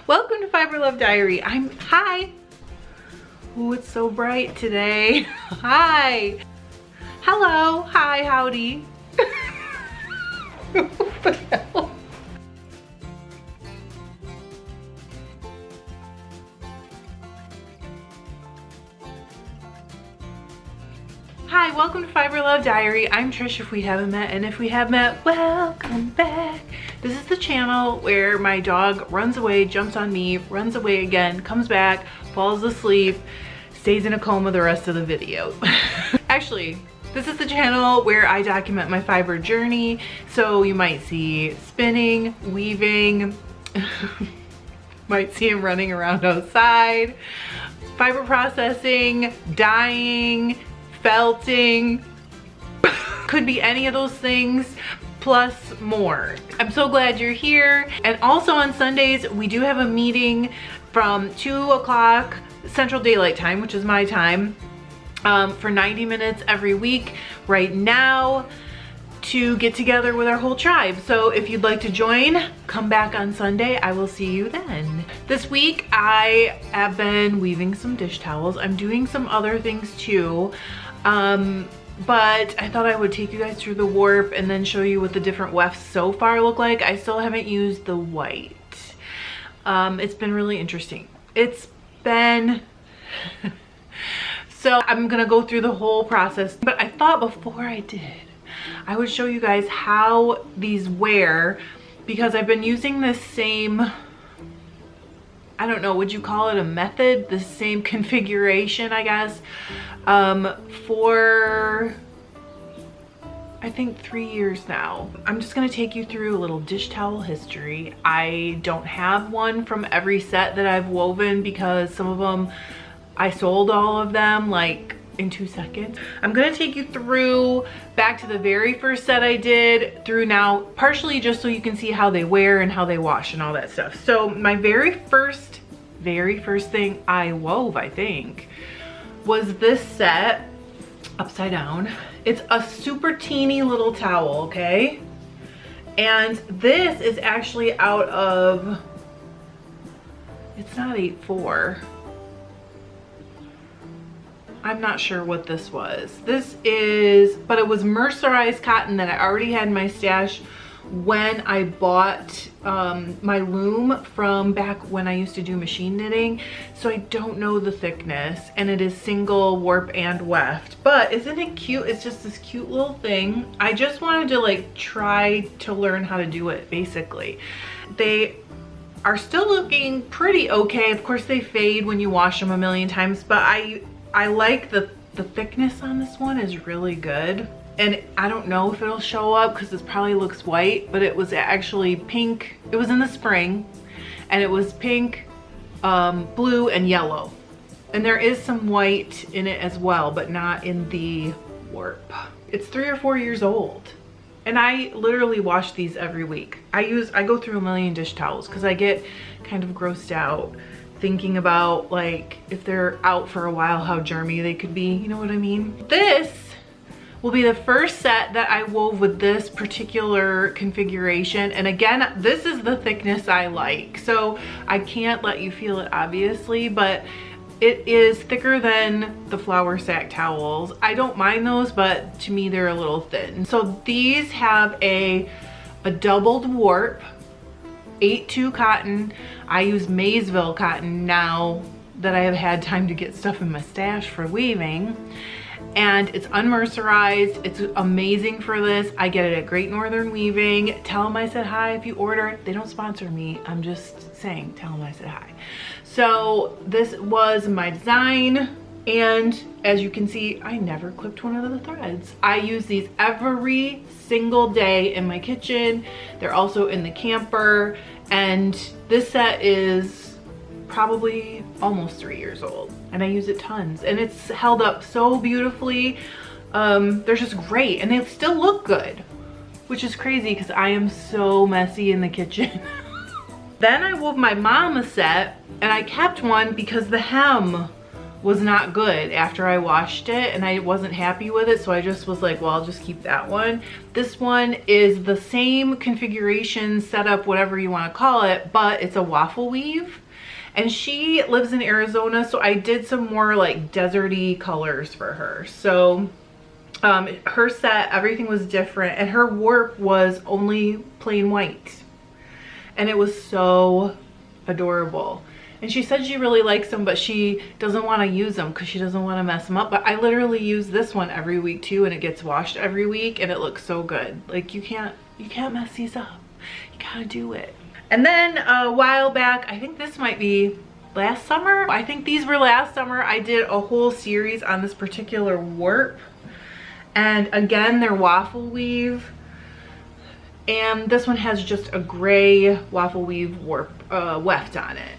Welcome to FiberLoveDiary. Hi. Oh, it's so bright today. Hi. Hello. Hi, howdy. What the hell? Hi, welcome to FiberLoveDiary. I'm Trish if we haven't met, and if we have met, welcome back. This is the channel where my dog runs away, jumps on me, runs away again, comes back, falls asleep, stays in a coma the rest of the video. Actually, this is the channel where I document my fiber journey, so you might see spinning, weaving, might see him running around outside, fiber processing, dyeing, felting, could be any of those things plus more. I'm so glad you're here. And also on Sundays we do have a meeting from 2 o'clock Central Daylight Time, which is my time, for 90 minutes every week right now to get together with our whole tribe. So if you'd like to join, come back on Sunday. I will see you then. This week I have been weaving some dish towels. I'm doing some other things too. But I thought I would take you guys through the warp and then show you what the different wefts so far look like. I still haven't used the white. It's been really interesting. It's been... So I'm gonna go through the whole process, but I thought before I did, I would show you guys how these wear, because I've been using this same, I don't know, would you call it a method? The same configuration, I guess, for I think 3 years now. I'm just gonna take you through a little dish towel history. I don't have one from every set that I've woven because some of them, I sold all of them like in 2 seconds. I'm gonna take you through back to the very first set I did through now, partially just so you can see how they wear and how they wash and all that stuff. So my very first thing I wove, I think, was this set upside down. It's a super teeny little towel, okay? And this is actually out of, it's not 8/4. I'm not sure what this was. This is, but it was mercerized cotton that I already had in my stash when I bought my loom from back when I used to do machine knitting. So I don't know the thickness, and it is single warp and weft. But isn't it cute? It's just this cute little thing. I just wanted to like try to learn how to do it, basically. They are still looking pretty okay. Of course they fade when you wash them a million times, but I like the thickness on this one is really good. And I don't know if it'll show up because this probably looks white, but it was actually pink. It was in the spring, and it was pink, blue, and yellow. And there is some white in it as well, but not in the warp. It's 3 or 4 years old. And I literally wash these every week. I go through a million dish towels because I get kind of grossed out thinking about like if they're out for a while how germy they could be, you know what I mean? This will be the first set that I wove with this particular configuration, and again, this is the thickness I like, so I can't let you feel it obviously, but it is thicker than the flour sack towels. I don't mind those, but to me they're a little thin. So these have a doubled warp, 8/2 cotton. I use Maysville cotton now that I have had time to get stuff in my stash for weaving. And it's unmercerized. It's amazing for this. I get it at Great Northern Weaving. Tell them I said hi if you order. They don't sponsor me. I'm just saying, tell them I said hi. So this was my design. And as you can see, I never clipped one of the threads. I use these every single day in my kitchen. They're also in the camper. And this set is probably almost 3 years old, and I use it tons, and it's held up so beautifully. They're just great, and they still look good, which is crazy because I am so messy in the kitchen. Then I wove my mom a set, and I kept one because the hem was not good after I washed it, and I wasn't happy with it, so I just was like, well, I'll just keep that one. This one is the same configuration, setup, whatever you want to call it, but it's a waffle weave. And she lives in Arizona, so I did some more like deserty colors for her. So her set, everything was different, and her warp was only plain white. And it was so adorable. And she said she really likes them, but she doesn't want to use them because she doesn't want to mess them up. But I literally use this one every week too, and it gets washed every week, and it looks so good. Like you can't mess these up. You gotta do it. And then a while back, I think this might be last summer. I think these were last summer. I did a whole series on this particular warp. And again, they're waffle weave. And this one has just a gray waffle weave warp weft on it.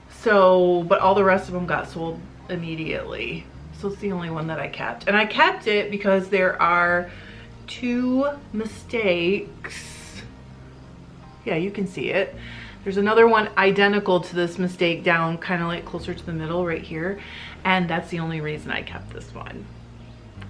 So, but all the rest of them got sold immediately. So it's the only one that I kept. And I kept it because there are 2 mistakes. Yeah, you can see it. There's another one identical to this mistake down kind of like closer to the middle right here. And that's the only reason I kept this one.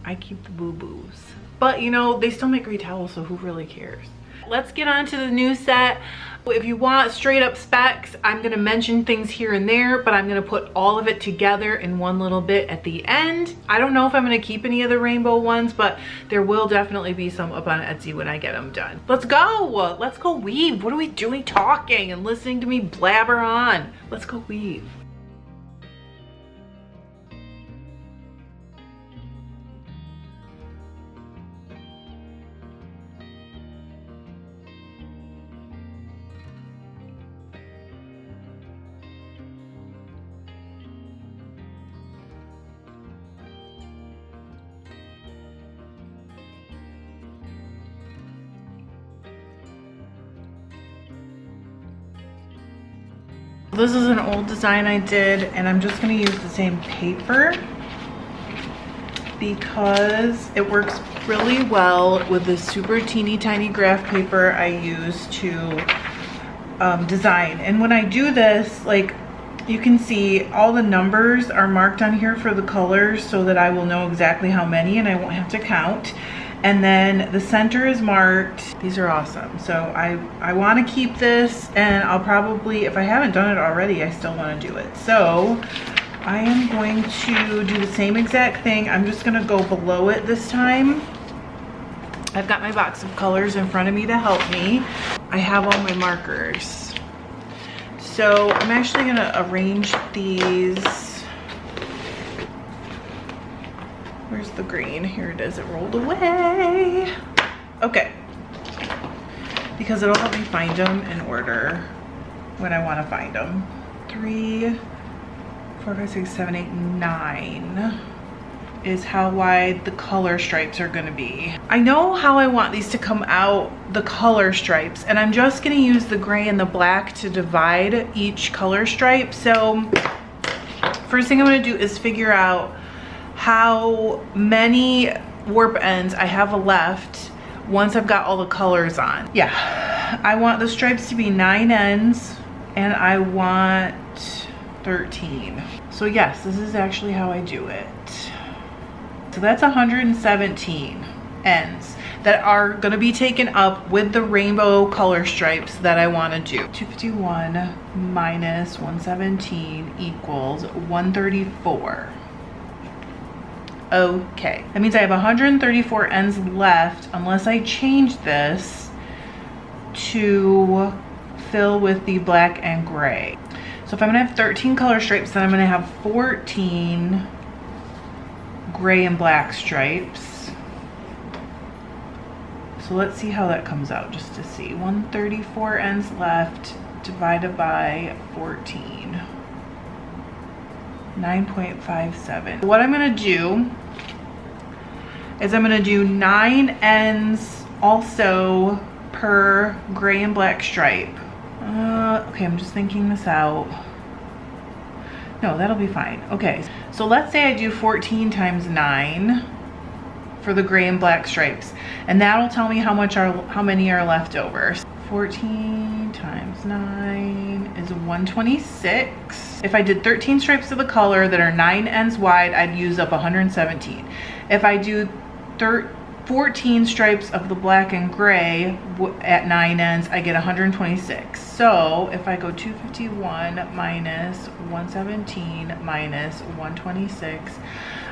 I keep the boo-boos. But you know, they still make great towels, so who really cares? Let's get on to the new set. If you want straight up specs, I'm gonna mention things here and there, but I'm gonna put all of it together in one little bit at the end. I don't know if I'm gonna keep any of the rainbow ones, but there will definitely be some up on Etsy when I get them done. Let's go weave. What are we doing talking and listening to me blabber on? Let's go weave. This is an old design I did, and I'm just gonna use the same paper because it works really well with this super teeny tiny graph paper I use to design. And when I do this, like you can see all the numbers are marked on here for the colors so that I will know exactly how many and I won't have to count. And then the center is marked. These are awesome. So I want to keep this, and I'll probably, if I haven't done it already, I still want to do it. So I am going to do the same exact thing. I'm just going to go below it this time. I've got my box of colors in front of me to help me. I have all my markers. So I'm actually going to arrange these. Where's the green? Here it is. It rolled away. Okay. Because it'll help me find them in order when I want to find them. 3, 4, 5, 6, 7, 8, 9 is how wide the color stripes are going to be. I know how I want these to come out, the color stripes, and I'm just going to use the gray and the black to divide each color stripe. So first thing I'm going to do is figure out how many warp ends I have left once I've got all the colors on. Yeah, I want the stripes to be 9 ends and I want 13. So yes, this is actually how I do it. So that's 117 ends that are going to be taken up with the rainbow color stripes that I want to do. 251 minus 117 equals 134. Okay, that means I have 134 ends left unless I change this to fill with the black and gray. So if I'm gonna have 13 color stripes, then I'm gonna have 14 gray and black stripes. So let's see how that comes out just to see. 134 ends left divided by 14. 9.57. What I'm gonna do is I'm gonna do 9 ends also per gray and black stripe. Okay, I'm just thinking this out. No, that'll be fine. Okay, so let's say I do 14 times 9 for the gray and black stripes, and that'll tell me how many are left over. 14 times 9 is 126. If I did 13 stripes of the color that are 9 ends wide, I'd use up 117. If I do 14 stripes of the black and gray at 9 ends, I get 126. So if I go 251 minus 117 minus 126,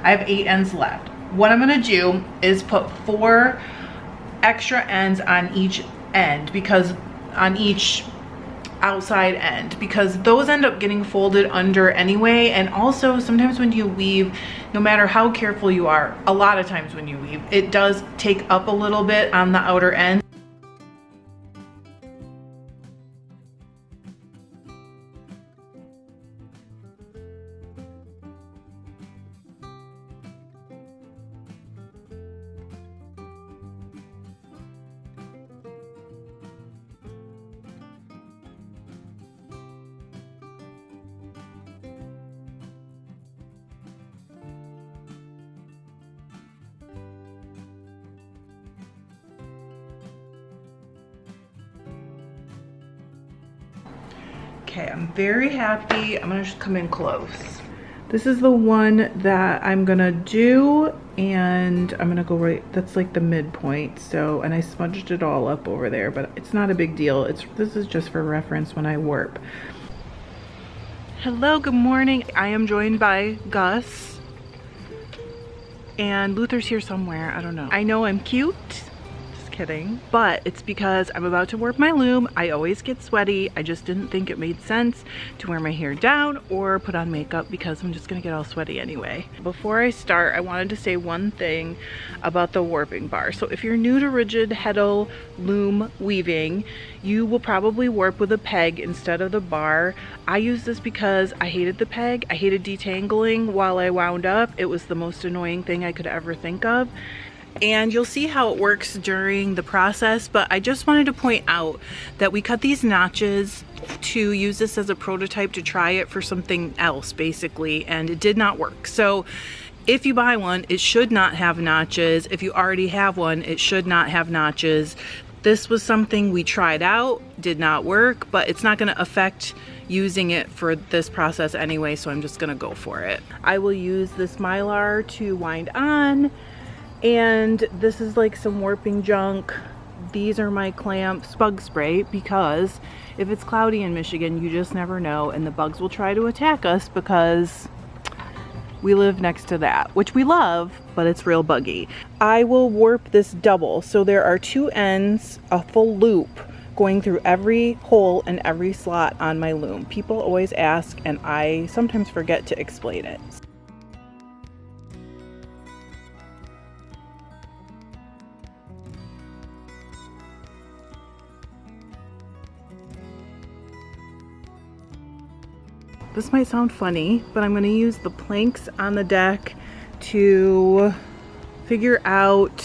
I have 8 ends left. What I'm gonna do is put 4 extra ends on each end, because on each outside end, because those end up getting folded under anyway. And also sometimes when you weave, no matter how careful you are, a lot of times when you weave, it does take up a little bit on the outer end. Okay, I'm very happy. I'm gonna just come in close. This is the one that I'm gonna do, and I'm gonna go right, that's like the midpoint. So, and I smudged it all up over there, but it's not a big deal. This is just for reference when I warp. Hello, good morning. I am joined by Gus, and Luther's here somewhere, I don't know. I know I'm cute. Kidding, but it's because I'm about to warp my loom. I always get sweaty. I just didn't think it made sense to wear my hair down or put on makeup because I'm just gonna get all sweaty anyway. Before I start, I wanted to say one thing about the warping bar. So if you're new to rigid Heddle loom weaving, you will probably warp with a peg instead of the bar. I use this because I hated the peg. I hated detangling while I wound up. It was the most annoying thing I could ever think of. And you'll see how it works during the process, but I just wanted to point out that we cut these notches to use this as a prototype to try it for something else basically, and it did not work. So if you buy one, it should not have notches. If you already have one, it should not have notches. This was something we tried out, did not work, but it's not going to affect using it for this process anyway, so I'm just going to go for it. I will use this Mylar to wind on. And this is like some warping junk. These are my clamps, bug spray, because if it's cloudy in Michigan, you just never know, and the bugs will try to attack us because we live next to that, which we love, but it's real buggy. I will warp this double. So there are 2 ends, a full loop going through every hole and every slot on my loom. People always ask, and I sometimes forget to explain it. This might sound funny, but I'm going to use the planks on the deck to figure out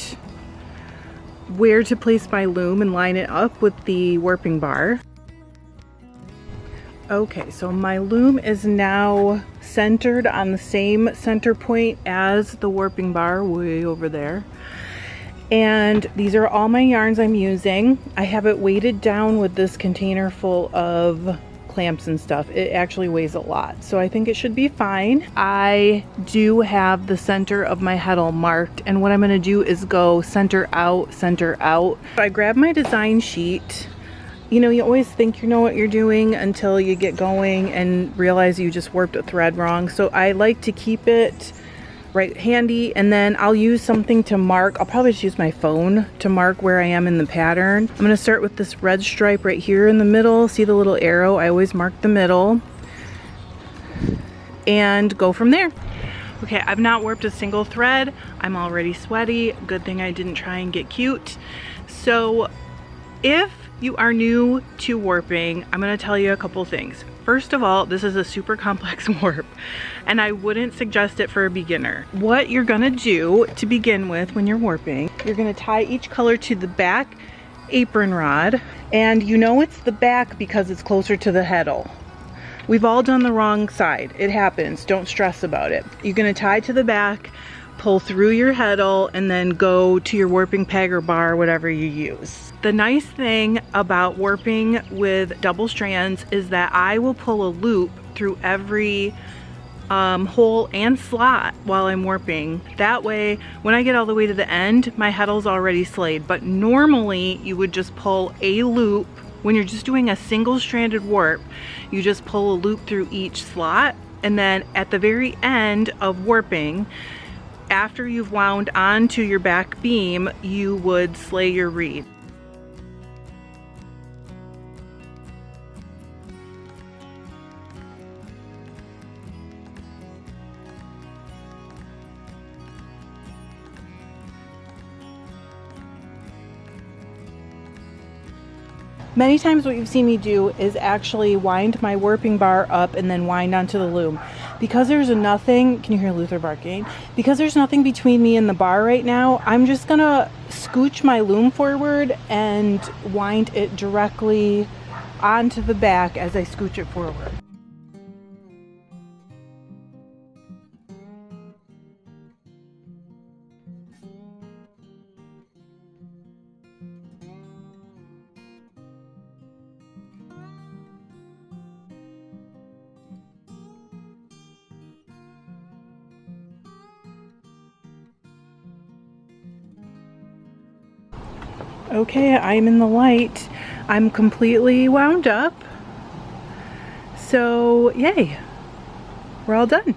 where to place my loom and line it up with the warping bar. Okay, so my loom is now centered on the same center point as the warping bar way over there. And these are all my yarns I'm using. I have it weighted down with this container full of clamps and stuff. It actually weighs a lot, so I think it should be fine. I do have the center of my heddle marked, and what I'm going to do is go center out, center out. So I grab my design sheet. You know, you always think you know what you're doing until you get going and realize you just warped a thread wrong. So I like to keep it right handy, and then I'll use something to mark. I'll probably just use my phone to mark where I am in the pattern. I'm going to start with this red stripe right here in the middle. See the little arrow? I always mark the middle and go from there. Okay, I've not warped a single thread. I'm already sweaty. Good thing I didn't try and get cute. So if you are new to warping, I'm going to tell you a couple things. First of all, this is a super complex warp, and I wouldn't suggest it for a beginner. What you're gonna do to begin with when you're warping, you're gonna tie each color to the back apron rod, and you know it's the back because it's closer to the heddle. We've all done the wrong side. It happens. Don't stress about it. You're gonna tie to the back, pull through your heddle, and then go to your warping peg or bar, whatever you use. The nice thing about warping with double strands is that I will pull a loop through every hole and slot while I'm warping. That way, when I get all the way to the end, my heddle's already slayed. But normally, you would just pull a loop. When you're just doing a single stranded warp, you just pull a loop through each slot, and then at the very end of warping, after you've wound onto your back beam, you would slay your reed. Many times what you've seen me do is actually wind my warping bar up and then wind onto the loom. Because there's nothing, can you hear Luther barking? Because there's nothing between me and the bar right now, I'm just gonna scooch my loom forward and wind it directly onto the back as I scooch it forward. Okay, I'm in the light. I'm completely wound up. So, yay. We're all done.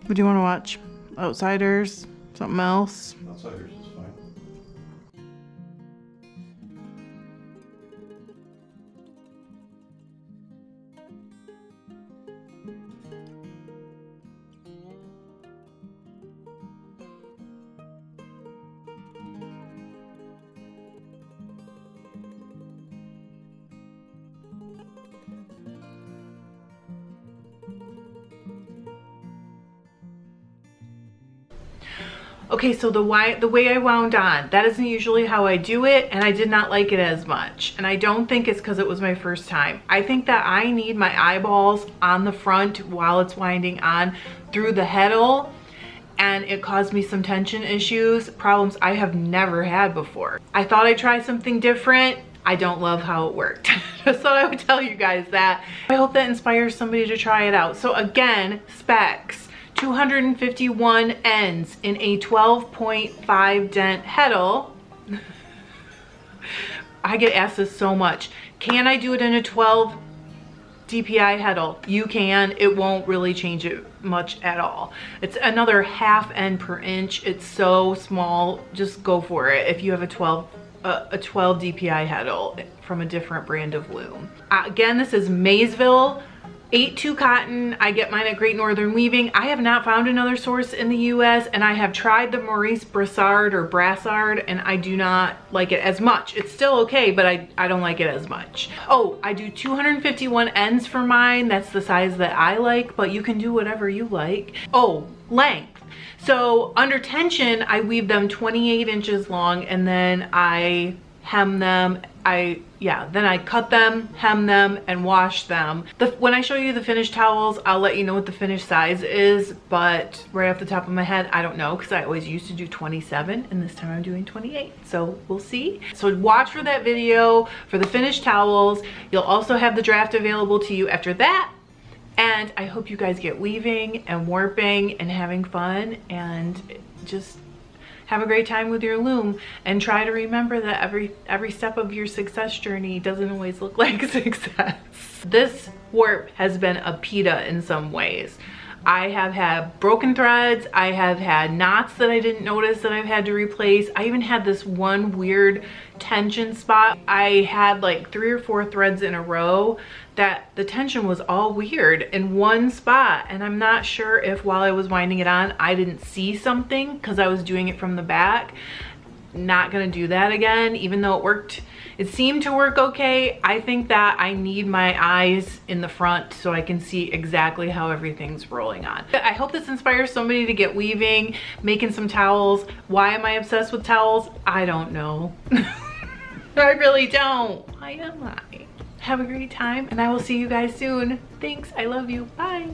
What do you want to watch? Outsiders? Something else? Outsiders is fine. Okay, so the way I wound on, that isn't usually how I do it, and I did not like it as much. And I don't think it's because it was my first time. I think that I need my eyeballs on the front while it's winding on through the heddle, and it caused me some tension issues, problems I have never had before. I thought I'd try something different. I don't love how it worked. Just thought I would tell you guys that. I hope that inspires somebody to try it out. So again, specs. 251 ends in a 12.5 dent heddle. I get asked this so much. Can I do it in a 12 DPI heddle? You can. It won't really change it much at all. It's another half end per inch. It's so small. Just go for it if you have a 12 DPI heddle from a different brand of loom. Again, this is Maysville 8-2 cotton. I get mine at Great Northern Weaving. I have not found another source in the US, and I have tried the Maurice Brassard or Brassard, and I do not like it as much. It's still okay, but I don't like it as much. Oh, I do 251 ends for mine. That's the size that I like, but you can do whatever you like. Oh, length. So under tension, I weave them 28 inches long, and then I hem them. Then I cut them, hem them, and wash them. When I show you the finished towels, I'll let you know what the finished size is, but right off the top of my head, I don't know, because I always used to do 27, and this time I'm doing 28, so we'll see. So watch for that video for the finished towels. You'll also have the draft available to you after that, and I hope you guys get weaving and warping and having fun, and just have a great time with your loom, and try to remember that every step of your success journey doesn't always look like success. This warp has been a pita in some ways. I have had broken threads. I have had knots that I didn't notice that I've had to replace. I even had this one weird tension spot. I had like 3 or 4 threads in a row that the tension was all weird in one spot, and I'm not sure if while I was winding it on I didn't see something because I was doing it from the back, not gonna do that again, even though it worked. It seemed to work okay. I think that I need my eyes in the front so I can see exactly how everything's rolling on. I hope this inspires somebody to get weaving, making some towels. Why am I obsessed with towels? I don't know. I really don't. Why am I? Have a great time, and I will see you guys soon. Thanks, I love you, bye.